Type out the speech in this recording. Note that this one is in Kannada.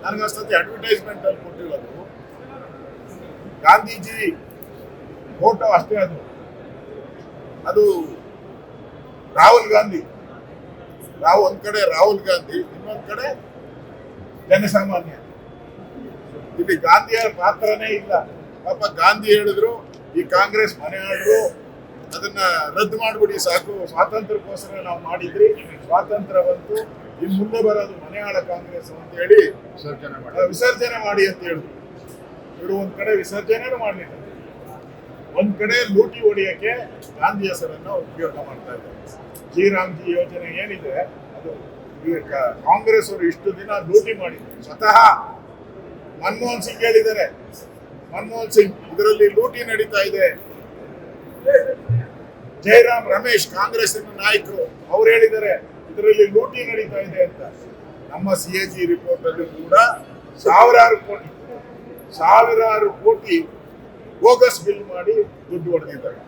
ನನಗನ್ಸ್ತತಿ ಅಡ್ವರ್ಟೈಸ್ಮೆಂಟ್ ಅಲ್ಲಿ ಕೊಟ್ಟಿರೋದು ಗಾಂಧೀಜಿ ಫೋಟೋ ಅಷ್ಟೇ. ಅದು ರಾಹುಲ್ ಗಾಂಧಿ. ಒಂದ್ ಕಡೆ ರಾಹುಲ್ ಗಾಂಧಿ, ಇನ್ನೊಂದ್ ಕಡೆ ಜನಸಾಮಾನ್ಯ. ಇಲ್ಲಿ ಗಾಂಧಿಯರ ಪಾತ್ರನೇ ಇಲ್ಲ. ಪಾಪ ಗಾಂಧಿ ಹೇಳಿದ್ರು ಈ ಕಾಂಗ್ರೆಸ್ ಮನೆ ಆಡ್ರು, ಅದನ್ನ ರದ್ದು ಮಾಡ್ಬಿಡಿ ಸಾಕು, ಸ್ವಾತಂತ್ರ್ಯಕ್ಕೋಸ್ಕರ ನಾವು ಮಾಡಿದ್ರಿ, ಸ್ವಾತಂತ್ರ್ಯ ಬಂತು, ಇನ್ ಮುಂದೆ ಬರೋದು ಮನೆ ಆಳ ಕಾಂಗ್ರೆಸ್ ಅಂತ ಹೇಳಿ ವಿಸರ್ಜನೆ ಮಾಡಿ ಅಂತ ಹೇಳಿದ್ರು. ಇವರು ಒಂದ್ ಕಡೆ ವಿಸರ್ಜನೆ ಮಾಡಲಿಲ್ಲ, ಒಂದ್ ಕಡೆ ಲೂಟಿ ಹೊಡೆಯಕ್ಕೆ ಗಾಂಧಿ ಹೆಸರನ್ನ ಉಪಯೋಗ ಮಾಡ್ತಾ ಇದ್ದಾರೆ. ಶ್ರೀರಾಮ್ಜಿ ಯೋಜನೆ ಏನಿದೆ ಅದು ಕಾಂಗ್ರೆಸ್ ಅವರು ಇಷ್ಟು ದಿನ ಲೂಟಿ ಮಾಡಿದ್ರು. ಸ್ವತಃ ಮನಮೋಹನ್ ಸಿಂಗ್ ಹೇಳಿದ್ದಾರೆ, ಮನಮೋಹನ್ ಸಿಂಗ್ ಇದರಲ್ಲಿ ಲೂಟಿ ನಡೀತಾ ಇದೆ. ಜಯರಾಮ್ ರಮೇಶ್ ಕಾಂಗ್ರೆಸ್ಸಿನ ನಾಯಕರು ಅವ್ರು ಹೇಳಿದ್ದಾರೆ ಇದರಲ್ಲಿ ಲೂಟಿ ನಡೀತಾ ಇದೆ ಅಂತ. ನಮ್ಮ CAG ರಿಪೋರ್ಟ್ ಅಲ್ಲಿ ಕೂಡ ಸಾವಿರಾರು ಕೋಟಿ ಬೋಗಸ್ ಬಿಲ್ ಮಾಡಿ ದುಡ್ಡು ಹೊಡೆದಿದ್ದಾರೆ.